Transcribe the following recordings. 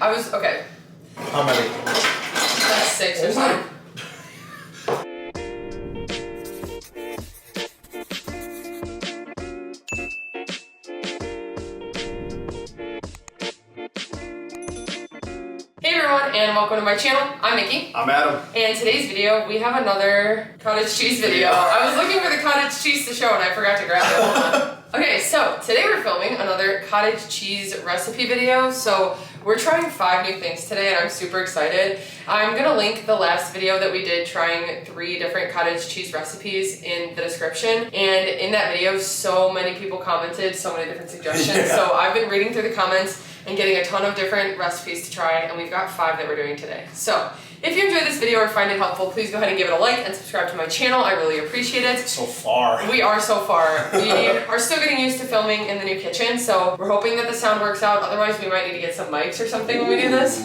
Okay. How many? Like 6 or something. Hey everyone, and welcome to my channel. I'm Nikki. I'm Adam. And today's video, we have another cottage cheese video. I was looking for the cottage cheese to show and I forgot to grab it. Okay, so today we're filming another cottage cheese recipe video. So we're trying 5 new things today and I'm super excited. I'm gonna link the last video that we did trying 3 different cottage cheese recipes in the description. And in that video, so many people commented so many different suggestions. Yeah. So I've been reading through the comments and getting a ton of different recipes to try, and we've got 5 that we're doing today. So if you enjoyed this video or find it helpful, please go ahead and give it a like and subscribe to my channel. I really appreciate it. So far. We are so far. We are still getting used to filming in the new kitchen, so we're hoping that the sound works out. Otherwise, we might need to get some mics or something when we do this.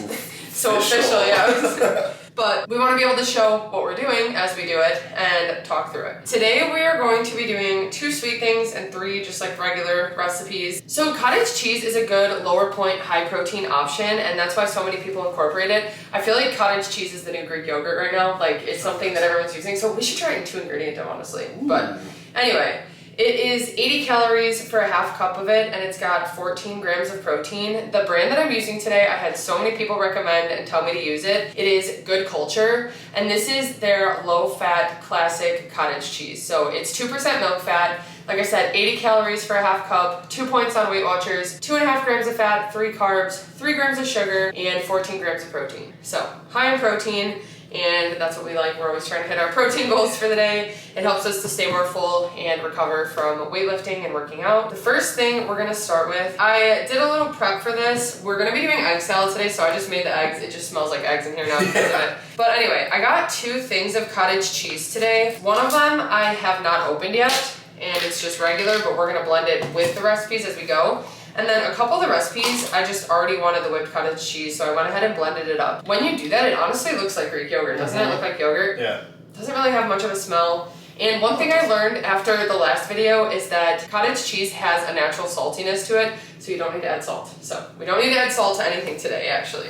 So official, yeah. But we want to be able to show what we're doing as we do it and talk through it. Today we are going to be doing 2 sweet things and 3 just like regular recipes. So cottage cheese is a good lower point, high protein option, and that's why so many people incorporate it. I feel like cottage cheese is the new Greek yogurt right now. Like, it's something that everyone's using, so we should try it in 2 ingredient dough, honestly. But anyway. It is 80 calories for a half cup of it, and it's got 14 grams of protein. The brand that I'm using today, I had so many people recommend and tell me to use it. It is Good Culture, and this is their low-fat classic cottage cheese. So it's 2% milk fat. Like I said, 80 calories for a half cup, 2 points on WeightWatchers, 2.5 grams of fat, 3 carbs, 3 grams of sugar, and 14 grams of protein. So high in protein. And that's what we like. We're always trying to hit our protein goals for the day. It helps us to stay more full and recover from weightlifting and working out. The first thing we're gonna start with, I did a little prep for this. We're gonna be doing egg salad today, so I just made the eggs. It just smells like eggs in here now because of it. But anyway, I got 2 things of cottage cheese today. One of them I have not opened yet, and it's just regular, but we're gonna blend it with the recipes as we go. And then a couple of the recipes, I just already wanted the whipped cottage cheese, so I went ahead and blended it up. When you do that, it honestly looks like Greek yogurt. Doesn't it look like yogurt? Yeah. Doesn't really have much of a smell. And one thing I learned after the last video is that cottage cheese has a natural saltiness to it, so you don't need to add salt. So we don't need to add salt to anything today, actually.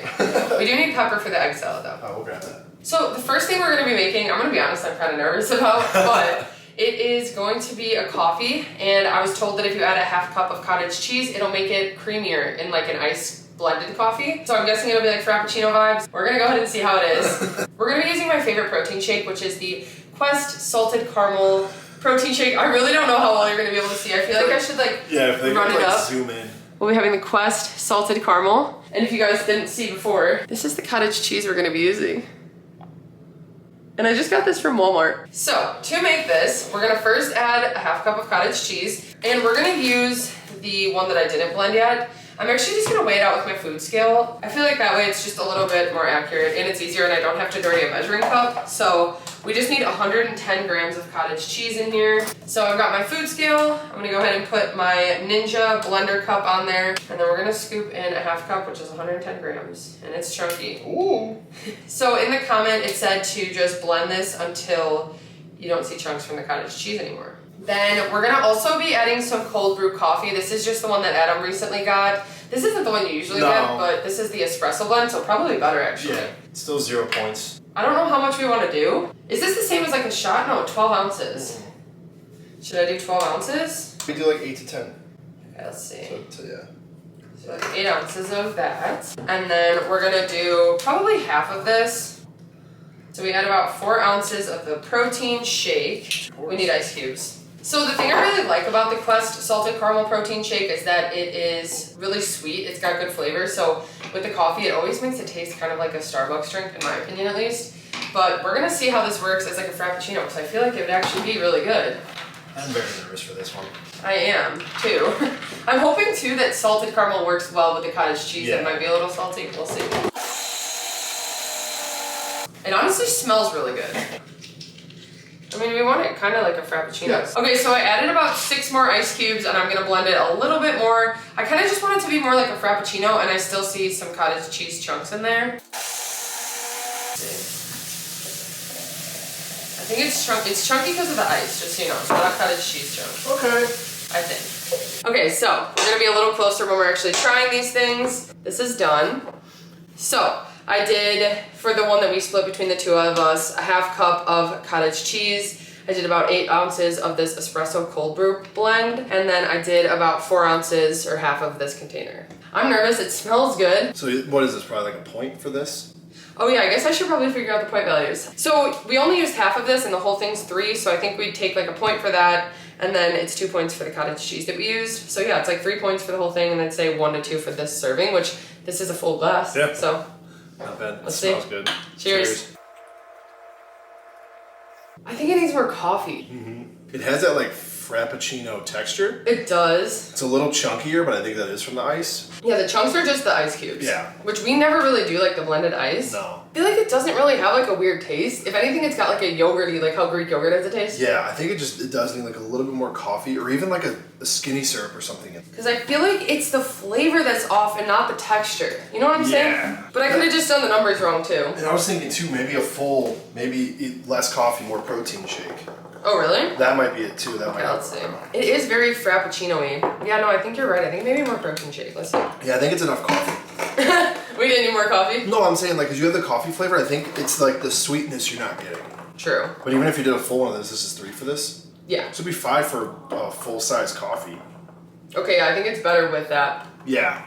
We do need pepper for the egg salad, though. Oh, we'll grab that. So the first thing we're gonna be making, I'm gonna be honest, I'm kind of nervous about, but it is going to be a coffee, and I was told that if you add a half cup of cottage cheese, it'll make it creamier in like an ice blended coffee. So I'm guessing it'll be like Frappuccino vibes. We're gonna go ahead and see how it is. We're gonna be using my favorite protein shake, which is the Quest Salted Caramel Protein Shake. I really don't know how well you're gonna be able to see. I feel like I should like run it up. Zoom in. We'll be having the Quest Salted Caramel. And if you guys didn't see before, this is the cottage cheese we're gonna be using. And I just got this from Walmart. So, to make this, we're gonna first add a half cup of cottage cheese, and we're gonna use the one that I didn't blend yet. I'm actually just gonna weigh it out with my food scale. I feel like that way it's just a little bit more accurate and it's easier and I don't have to dirty a measuring cup. So we just need 110 grams of cottage cheese in here. So I've got my food scale. I'm gonna go ahead and put my Ninja blender cup on there. And then we're gonna scoop in a half cup, which is 110 grams. And it's chunky. Ooh. So in the comment, it said to just blend this until you don't see chunks from the cottage cheese anymore. Then we're gonna also be adding some cold brew coffee. This is just the one that Adam recently got. This isn't the one you usually get, but this is the espresso blend, so probably better actually. Yeah, still 0 points. I don't know how much we want to do. Is this the same as like a shot? No, 12 ounces. Should I do 12 ounces? We do like 8 to 10. Okay, let's see. So yeah. So like 8 ounces of that. And then we're gonna do probably half of this. So we add about 4 ounces of the protein shake. We need ice cubes. So the thing I really like about the Quest Salted Caramel Protein Shake is that it is really sweet. It's got good flavor. So with the coffee, it always makes it taste kind of like a Starbucks drink, in my opinion at least. But we're gonna see how this works as like a Frappuccino, because I feel like it would actually be really good. I'm very nervous for this one. I am, too. I'm hoping, too, that salted caramel works well with the cottage cheese. Yeah. It might be a little salty. We'll see. It honestly smells really good. I mean, we want it kind of like a Frappuccino. Yes. Okay, so I added about 6 more ice cubes, and I'm going to blend it a little bit more. I kind of just want it to be more like a Frappuccino, and I still see some cottage cheese chunks in there. I think it's chunky because of the ice, just so you know. It's not cottage cheese chunks. Okay. I think. Okay, so we're going to be a little closer when we're actually trying these things. This is done. So I did, for the one that we split between the two of us, a half cup of cottage cheese. I did about 8 ounces of this espresso cold brew blend, and then I did about 4 ounces or half of this container. I'm nervous, it smells good. So what is this, probably like a point for this? Oh yeah, I guess I should probably figure out the point values. So we only used half of this and the whole thing's 3, so I think we'd take like a point for that, and then it's 2 points for the cottage cheese that we used. So yeah, it's like 3 points for the whole thing, and then say 1 to 2 for this serving, which this is a full glass. Yeah. So not bad. It let's smells see. good. Cheers. I think it needs more coffee. It has that like frappuccino texture. It does. It's a little chunkier, but I think that is from the ice. Yeah, the chunks are just the ice cubes. Yeah. Which we never really do, like the blended ice. No. I feel like it doesn't really have like a weird taste. If anything, it's got like a yogurty, like how Greek yogurt has a taste. Yeah, I think it does need like a little bit more coffee, or even like a skinny syrup or something. Because I feel like it's the flavor that's off and not the texture. You know what I'm saying? Yeah. But I could have just done the numbers wrong too. And I was thinking too, maybe a full, maybe less coffee, more protein shake. Oh, really? That might be it too. That Okay, might. let's see. It is very frappuccino-y. Yeah, no, I think you're right. I think maybe more protein shake. Let's see. Yeah, I think it's enough coffee. We didn't need more coffee? No, I'm saying like, cause you have the coffee flavor. I think it's like the sweetness you're not getting. True. But even if you did a full one of this is 3 for this. Yeah. So it'd be 5 for a full size coffee. Okay, I think it's better with that. Yeah,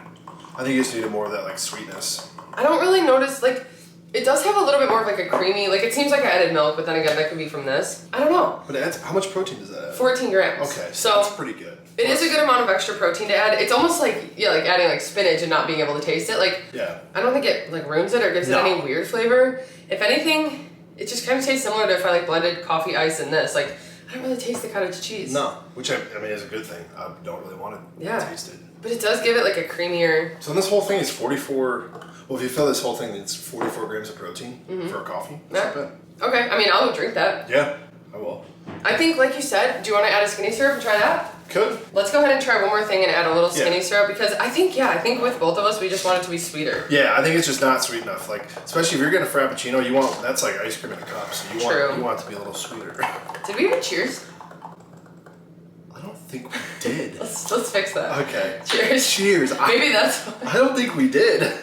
I think you just needed more of that like sweetness. I don't really notice, like, it does have a little bit more of like a creamy, like it seems like I added milk, but then again, that could be from this. I don't know. But it adds, how much protein does that add? 14 grams. Okay, So that's pretty good. it is a good amount of extra protein to add. It's almost like, yeah, like adding like spinach and not being able to taste it. Like, Yeah. I don't think it like ruins it or gives it No. any weird flavor. If anything, it just kind of tastes similar to if I like blended coffee ice in this. Like, I don't really taste the cottage cheese. No, which I mean is a good thing. I don't really want to taste it. But it does give it like a creamier. So this whole thing is 44. Well, if you fill this whole thing, it's 44 grams of protein for a coffee. That's Yeah. not bad. Okay, I mean, I'll drink that. Yeah, I will. I think, like you said, do you want to add a skinny syrup and try that? Could. Let's go ahead and try one more thing and add a little skinny Yeah. syrup because I think with both of us, we just want it to be sweeter. Yeah, I think it's just not sweet enough. Like, especially if you're getting a frappuccino, you want that's like ice cream in a cup, so you want it to be a little sweeter. Did we even cheers? I don't think we did. Let's fix that. Okay. Cheers. Cheers. Maybe that's. I don't think we did.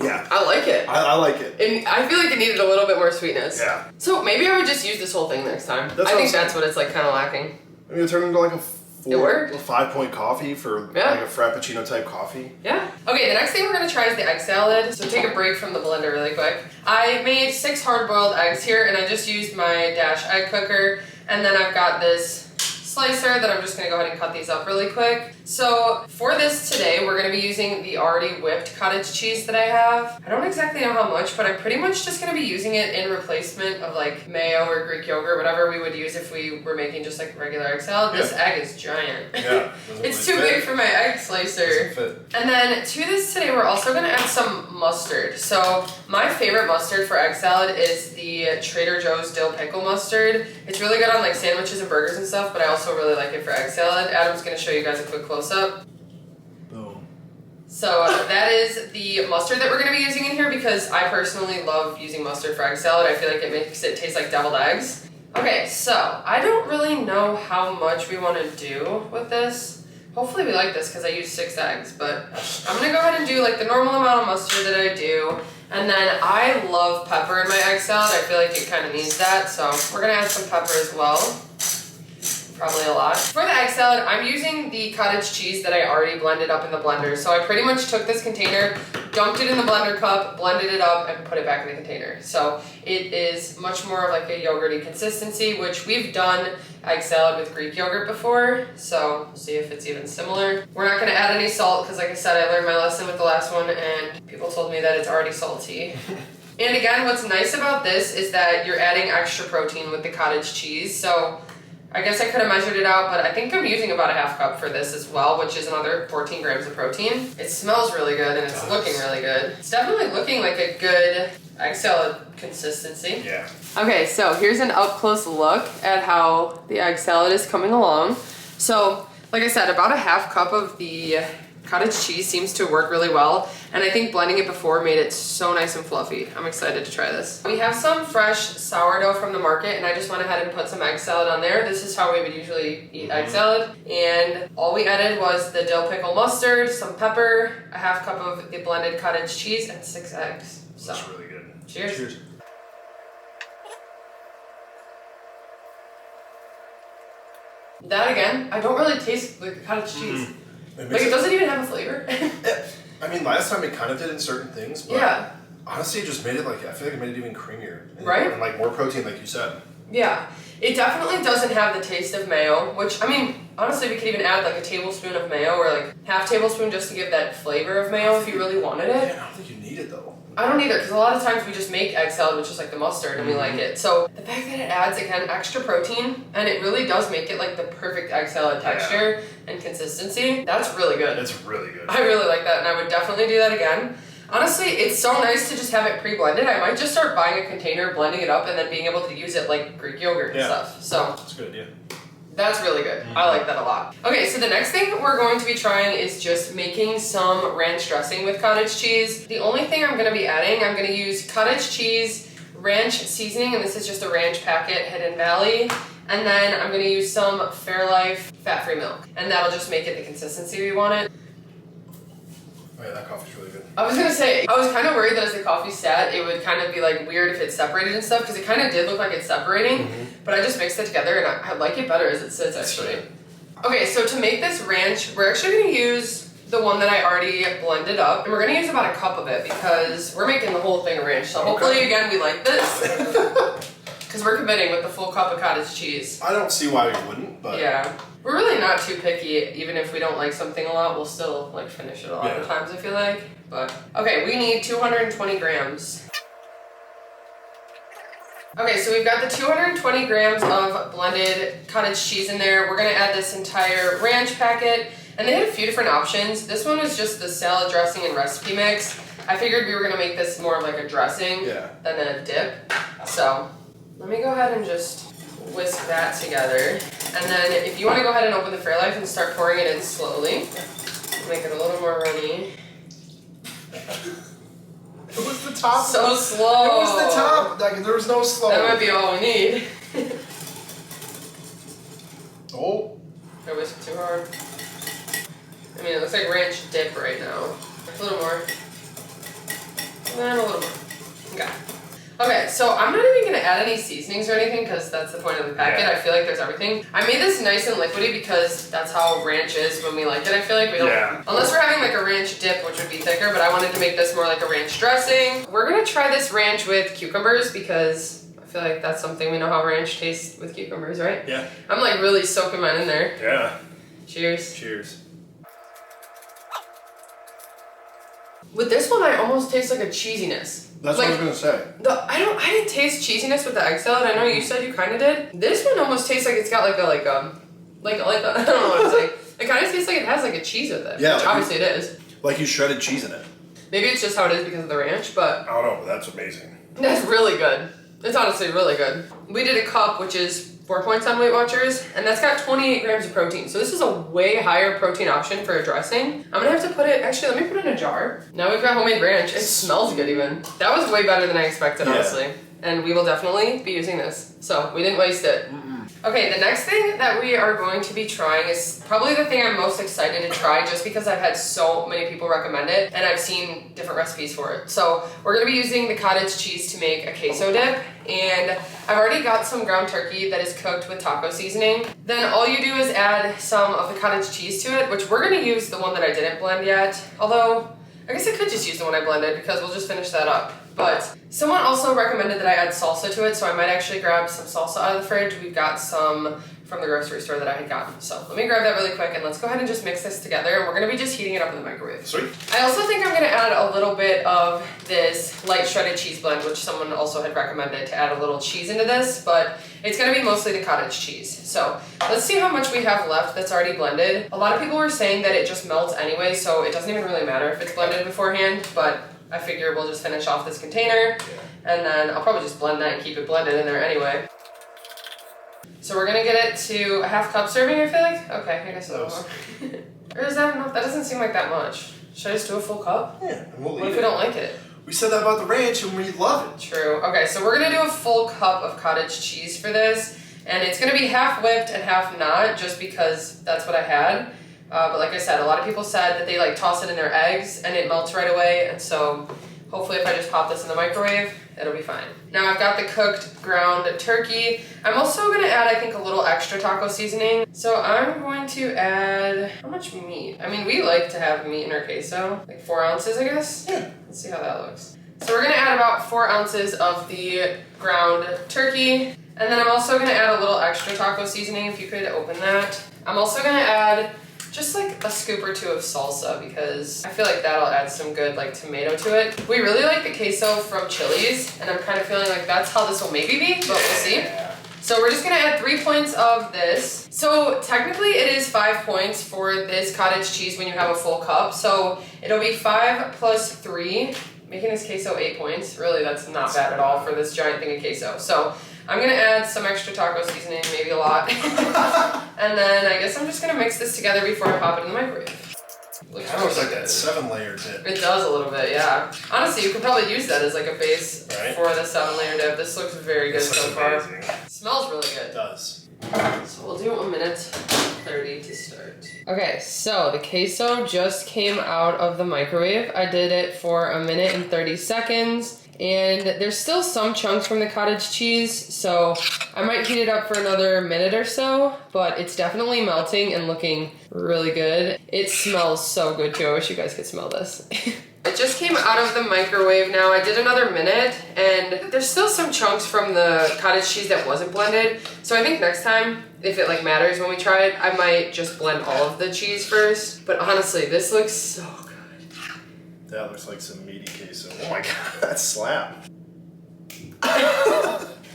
Yeah. I like it. I like it. And I feel like it needed a little bit more sweetness. Yeah. So maybe I would just use this whole thing next time. That's I what think I'm saying. that's what it's like kind of lacking. Maybe it turned into like a It worked. 5-point coffee for Yeah. like a frappuccino type coffee. Yeah. Okay, the next thing we're gonna try is the egg salad. So take a break from the blender really quick. I made 6 hard-boiled eggs here, and I just used my Dash egg cooker. And then I've got this slicer that I'm just gonna go ahead and cut these up really quick. So for this today, we're gonna be using the already whipped cottage cheese that I have. I don't exactly know how much, but I'm pretty much just gonna be using it in replacement of like mayo or Greek yogurt, whatever we would use if we were making just like regular egg salad. This egg is giant. Yeah. It's too big for my egg slicer. And then to this today, we're also gonna add some mustard. So my favorite mustard for egg salad is the Trader Joe's dill pickle mustard. It's really good on like sandwiches and burgers and stuff, but I also really like it for egg salad. Adam's gonna show you guys a quick close-up. Boom. So that is the mustard that we're gonna be using in here because I personally love using mustard for egg salad. I feel like it makes it taste like deviled eggs. Okay, so I don't really know how much we wanna do with this. Hopefully we like this because I used 6 eggs, but I'm gonna go ahead and do like the normal amount of mustard that I do. And then I love pepper in my egg salad. I feel like it kind of needs that, so we're gonna add some pepper as well. Probably a lot. For the egg salad, I'm using the cottage cheese that I already blended up in the blender. So I pretty much took this container, dumped it in the blender cup, blended it up, and put it back in the container. So it is much more of like a yogurty consistency, which we've done egg salad with Greek yogurt before. So we'll see if it's even similar. We're not gonna add any salt because like I said, I learned my lesson with the last one and people told me that it's already salty. And again, what's nice about this is that you're adding extra protein with the cottage cheese. So I guess I could have measured it out, but I think I'm using about a half cup for this as well, which is another 14 grams of protein. It smells really good and it's looking really good. It's definitely looking like a good egg salad consistency. Yeah. Okay, so here's an up close look at how the egg salad is coming along. So, like I said, about a half cup of the Cottage cheese seems to work really well, and I think blending it before made it so nice and fluffy. I'm excited to try this. We have some fresh sourdough from the market, and I just went ahead and put some egg salad on there. This is how we would usually eat egg salad, and all we added was the dill pickle mustard, some pepper, a half cup of the blended cottage cheese, and 6 eggs. So, that's really good. Cheers. Cheers. That again, I don't really taste the cottage cheese. Like it doesn't even have a flavor. I mean, last time it kind of did in certain things, but yeah. Honestly, it just made it like, I feel like it made it even creamier. Right? And like more protein, like you said. Yeah. It definitely doesn't have the taste of mayo, which, I mean, honestly, we could even add like a tablespoon of mayo or like half tablespoon just to give that flavor of mayo if you really wanted it. Yeah, I don't think you need it though. I don't either, because a lot of times we just make egg salad with just like the mustard and we like it. So the fact that it adds, again, extra protein, and it really does make it like the perfect egg salad texture and consistency, that's really good. It's really good. I really like that, and I would definitely do that again. Honestly, it's so nice to just have it pre-blended. I might just start buying a container, blending it up, and then being able to use it like Greek yogurt and stuff. So that's a good idea. That's really good. I like that a lot. Okay, so the next thing we're going to be trying is just making some ranch dressing with cottage cheese. The only thing I'm gonna be adding, I'm gonna use cottage cheese, ranch seasoning, and this is just a ranch packet, Hidden Valley. And then I'm gonna use some Fairlife fat-free milk. And that'll just make it the consistency we want it. Oh yeah, that coffee's really good. I was gonna say, I was kind of worried that as the coffee sat, it would kind of be like weird if it separated and stuff, because it kind of did look like it's separating, but I just mixed it together and I like it better as it sits actually. Okay, so to make this ranch, we're actually gonna use the one that I already blended up, and we're gonna use about a cup of it because we're making the whole thing a ranch, so hopefully again we like this. Because we're committing with the full cup of cottage cheese. I don't see why we wouldn't, but... Yeah. We're really not too picky. Even if we don't like something a lot, we'll still like finish it a lot of times, I feel like. But, okay, we need 220 grams. Okay, so we've got the 220 grams of blended cottage cheese in there. We're gonna add this entire ranch packet. And they had a few different options. This one was just the salad dressing and recipe mix. I figured we were gonna make this more of like a dressing than a dip. So, let me go ahead and just whisk that together. And then if you want to go ahead and open the Fairlife and start pouring it in slowly, make it a little more runny. It was the top. So slow. It was the top. Like, there was no slow. That might be all we need. Oh. I whisked too hard. I mean, it looks like ranch dip right now. A little more. And a little more. Okay. Okay, so I'm not even gonna add any seasonings or anything because that's the point of the packet. I feel like there's everything. I made this nice and liquidy because that's how ranch is when we like it. I feel like we don't, unless we're having like a ranch dip, which would be thicker, but I wanted to make this more like a ranch dressing. We're gonna try this ranch with cucumbers because I feel like that's something we know how ranch tastes with cucumbers, right? Yeah. I'm like really soaking mine in there. Yeah. Cheers. Cheers. With this one, I almost taste like a cheesiness. That's like, what I was gonna say. I didn't taste cheesiness with the egg salad. I know you said you kind of did. This one almost tastes like it's got like a I don't know what to say. It kind of tastes like it has like a cheese with it. Yeah, which like obviously it is. Like you shredded cheese in it. Maybe it's just how it is because of the ranch, but I don't know, but that's amazing. That's really good. It's honestly really good. We did a cup, which is 4 points on WeightWatchers, and that's got 28 grams of protein. So this is a way higher protein option for a dressing. I'm gonna have to put it, actually, let me put it in a jar. Now we've got homemade ranch. It smells good even. That was way better than I expected, honestly. And we will definitely be using this. So we didn't waste it. Okay, the next thing that we are going to be trying is probably the thing I'm most excited to try just because I've had so many people recommend it and I've seen different recipes for it. So we're gonna be using the cottage cheese to make a queso dip, and I've already got some ground turkey that is cooked with taco seasoning. Then all you do is add some of the cottage cheese to it, which we're gonna use the one that I didn't blend yet. Although, I guess I could just use the one I blended because we'll just finish that up. But someone also recommended that I add salsa to it, so I might actually grab some salsa out of the fridge. We've got some from the grocery store that I had gotten. So let me grab that really quick and let's go ahead and just mix this together. And we're gonna be just heating it up in the microwave. Sweet. I also think I'm gonna add a little bit of this light shredded cheese blend, which someone also had recommended to add a little cheese into this, but it's gonna be mostly the cottage cheese. So let's see how much we have left that's already blended. A lot of people were saying that it just melts anyway, so it doesn't even really matter if it's blended beforehand, but I figure we'll just finish off this container and then I'll probably just blend that and keep it blended in there anyway. So we're gonna get it to a half cup serving, I feel like? Okay, I guess a little more. Or is that enough? That doesn't seem like that much. Should I just do a full cup? Yeah, and we'll eat What it. if we don't like it? We said that about the ranch and we love it. True. Okay, so we're gonna do a full cup of cottage cheese for this. And it's gonna be half whipped and half not, just because that's what I had. But like I said, a lot of people said that they like toss it in their eggs and it melts right away. And so hopefully if I just pop this in the microwave, it'll be fine. Now I've got the cooked ground turkey. I'm also gonna add, I think, a little extra taco seasoning. So I'm going to add, how much meat? I mean, we like to have meat in our queso, like 4 ounces, I guess. Yeah. Let's see how that looks. So we're gonna add about 4 ounces of the ground turkey. And then I'm also gonna add a little extra taco seasoning, if you could open that. I'm also gonna add just like a scoop or 2 of salsa, because I feel like that'll add some good like tomato to it. We really like the queso from Chili's, and I'm kind of feeling like that's how this will maybe be, but we'll see. So we're just gonna add 3 points of this. So technically it is 5 points for this cottage cheese when you have a full cup. So it'll be 5 plus 3, making this queso 8 points. Really, that's not bad at all for this giant thing of queso. So I'm gonna add some extra taco seasoning, maybe a lot. And then I guess I'm just gonna mix this together before I pop it in the microwave. Kind of looks like that 7-layer dip. It does a little bit, yeah. Honestly, you could probably use that as like a base Right? for the 7-layer dip. This looks very good so far. Amazing. Smells really It good. does. So we'll do 1 minute 30 to start. Okay, so the queso just came out of the microwave. I did it for 1 minute and 30 seconds. And there's still some chunks from the cottage cheese, so I might heat it up for another minute or so, but it's definitely melting and looking really good. It smells so good too. I wish you guys could smell this. It just came out of the microwave now. I did another minute, and there's still some chunks from the cottage cheese that wasn't blended. So I think next time, if it like matters when we try it, I might just blend all of the cheese first. But honestly, this looks so good. That looks like some meaty queso. Oh my god, that slap.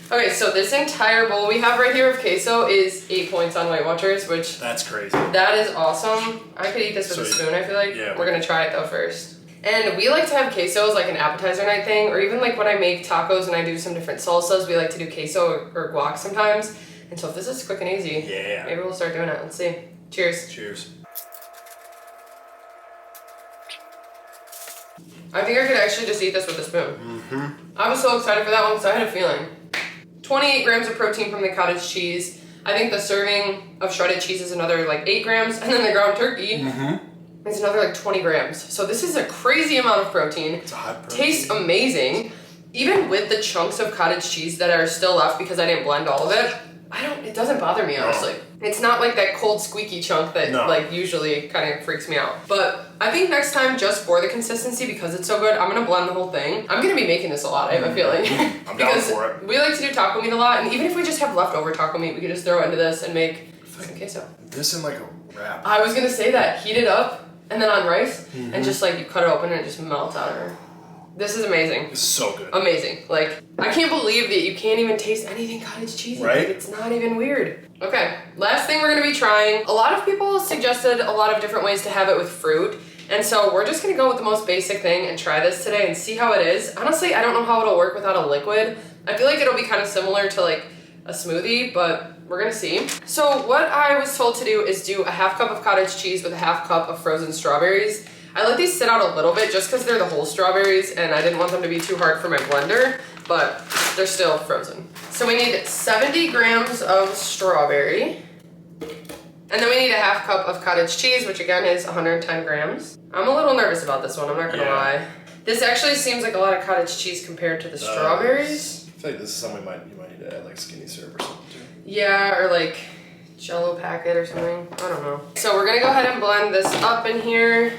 Okay, so this entire bowl we have right here of queso is 8 points on WeightWatchers, which That's crazy. that is awesome. I could eat this with a spoon, I feel like. Yeah. We're gonna try it though first. And we like to have queso as like an appetizer night thing, or even like when I make tacos and I do some different salsas, we like to do queso or guac sometimes. And so if this is quick and easy, Yeah. maybe we'll start doing it. Let's see. Cheers. Cheers. I think I could actually just eat this with a spoon. I was so excited for that one because I had a feeling. 28 grams of protein from the cottage cheese. I think the serving of shredded cheese is another like 8 grams, and then the ground turkey is another like 20 grams. So this is a crazy amount of protein. It's a hot protein. Tastes amazing. Even with the chunks of cottage cheese that are still left because I didn't blend all of it, it doesn't bother me, honestly. It's not like that cold squeaky chunk that like usually kind of freaks me out. But I think next time, just for the consistency, because it's so good, I'm gonna blend the whole thing. I'm gonna be making this a lot, I have a feeling. I'm down for it. We like to do taco meat a lot, and even if we just have leftover taco meat, we could just throw it into this and make some queso. This in like a wrap. I was gonna say that. Heat it up, and then on rice, and just like you cut it open and it just melts out of her. This is amazing. This is so good. Amazing. Like, I can't believe that you can't even taste anything cottage cheesy. Right? Like, it's not even weird. Okay, last thing we're gonna be trying. A lot of people suggested a lot of different ways to have it with fruit. And so we're just gonna go with the most basic thing and try this today and see how it is. Honestly, I don't know how it'll work without a liquid. I feel like it'll be kind of similar to like a smoothie, but we're gonna see. So what I was told to do is do a half cup of cottage cheese with a half cup of frozen strawberries. I let these sit out a little bit just because they're the whole strawberries and I didn't want them to be too hard for my blender, but they're still frozen. So we need 70 grams of strawberry. And then we need a half cup of cottage cheese, which again is 110 grams. I'm a little nervous about this one, I'm not gonna lie. This actually seems like a lot of cottage cheese compared to the strawberries. I feel like this is something you might need to add like skinny syrup or something too. Yeah, or like Jello packet or something, I don't know. So we're gonna go ahead and blend this up in here.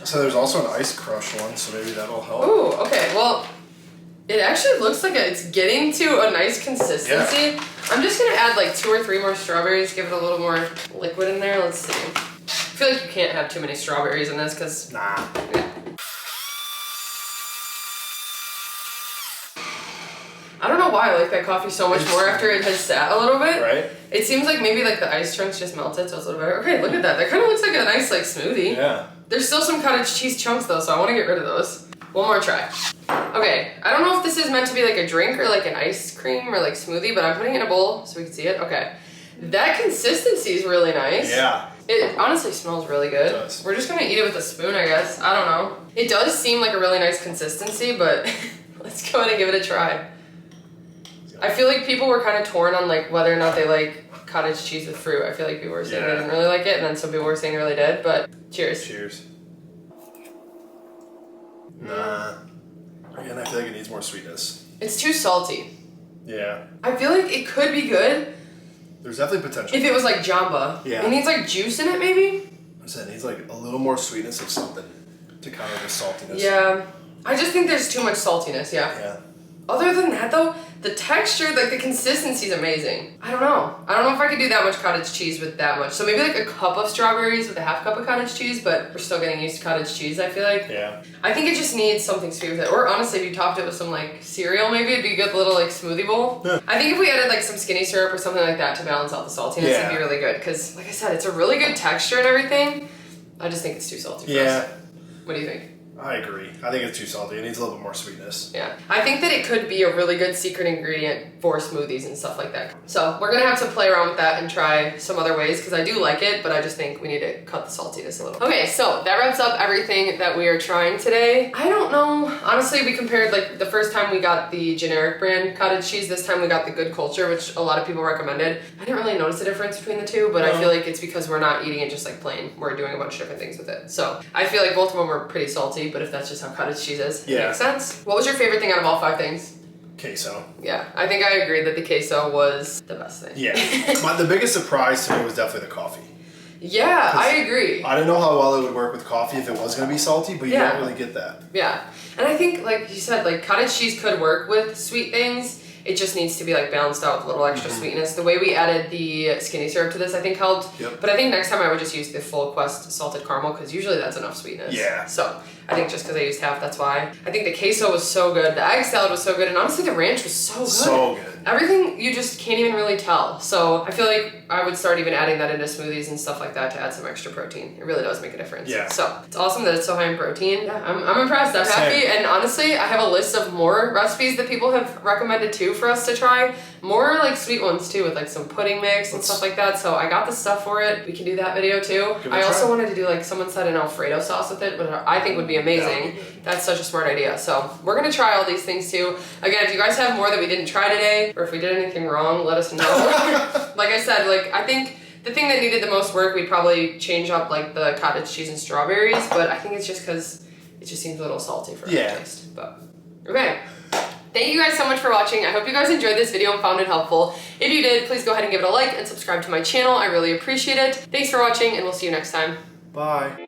So there's also an ice crush one, so maybe that'll help. Ooh, okay, well, it actually looks like it's getting to a nice consistency. Yeah. I'm just gonna add like 2 or 3 more strawberries, give it a little more liquid in there. Let's see. I feel like you can't have too many strawberries in this because... Nah. Yeah. I don't know why I like that coffee so much more after it has sat a little bit. Right? It seems like maybe like the ice chunks just melted, so it's a little better. Okay, look at that. That kind of looks like a nice like smoothie. Yeah. There's still some cottage cheese chunks though, so I want to get rid of those. One more try. Okay, I don't know if this is meant to be like a drink or like an ice cream or like smoothie, but I'm putting it in a bowl so we can see it. Okay. That consistency is really nice. Yeah. It honestly smells really good. It does. We're just gonna eat it with a spoon, I guess. I don't know. It does seem like a really nice consistency, but let's go ahead and give it a try. I feel like people were kind of torn on like whether or not they like cottage cheese with fruit. I feel like people were saying they didn't really like it, and then some people were saying they really did, but cheers. Cheers. Nah. Again, I feel like it needs more sweetness. It's too salty. Yeah. I feel like it could be good. There's definitely potential. If it was like jamba. Yeah. It needs like juice in it maybe? I said it needs like a little more sweetness of something to counter the saltiness. Yeah. I just think there's too much saltiness, Yeah. Other than that though, the texture, like the consistency is amazing. I don't know if I could do that much cottage cheese with that much. So maybe like a cup of strawberries with a half cup of cottage cheese, but we're still getting used to cottage cheese, I feel like. Yeah. I think it just needs something sweet with it. Or honestly, if you topped it with some like cereal, maybe it'd be a good little like smoothie bowl. Yeah. I think if we added like some skinny syrup or something like that to balance out the saltiness, it'd be really good. Because like I said, it's a really good texture and everything. I just think it's too salty for us. What do you think? I agree. I think it's too salty. It needs a little bit more sweetness. Yeah. I think that it could be a really good secret ingredient for smoothies and stuff like that. So we're going to have to play around with that and try some other ways because I do like it, but I just think we need to cut the saltiness a little. Okay, so that wraps up everything that we are trying today. I don't know. Honestly, we compared like the first time we got the generic brand cottage cheese. This time we got the Good Culture, which a lot of people recommended. I didn't really notice the difference between the two, but I feel like it's because we're not eating it just like plain. We're doing a bunch of different things with it. So I feel like both of them were pretty salty, but if that's just how cottage cheese is, it makes sense. What was your favorite thing out of all 5 things? Queso. Yeah, I think I agree that the queso was the best thing. Yeah. The biggest surprise to me was definitely the coffee. Yeah, I agree. I didn't know how well it would work with coffee if it was going to be salty, but you don't really get that. Yeah, and I think, like you said, like cottage cheese could work with sweet things. It just needs to be like balanced out with a little extra sweetness. The way we added the skinny syrup to this, I think helped. But I think next time I would just use the full Quest salted caramel because usually that's enough sweetness. Yeah. So I think just because I used half, that's why. I think the queso was so good. The egg salad was so good, and honestly, the ranch was so good. So good. Everything you just can't even really tell. So I feel like I would start even adding that into smoothies and stuff like that to add some extra protein. It really does make a difference. Yeah. So it's awesome that it's so high in protein. Yeah, I'm impressed. I'm happy. And honestly, I have a list of more recipes that people have recommended too for us to try. More like sweet ones too, with like some pudding mix and stuff like that. So I got the stuff for it. We can do that video too. I also wanted to do like someone said an Alfredo sauce with it, which I think would be amazing. That's such a smart idea. So we're gonna try all these things too. Again, if you guys have more that we didn't try today, or if we did anything wrong, let us know. Like I said, like I think the thing that needed the most work, we'd probably change up like the cottage cheese and strawberries, but I think it's just because it just seems a little salty for our taste. But okay. Thank you guys so much for watching. I hope you guys enjoyed this video and found it helpful. If you did, please go ahead and give it a like and subscribe to my channel. I really appreciate it. Thanks for watching, and we'll see you next time. Bye.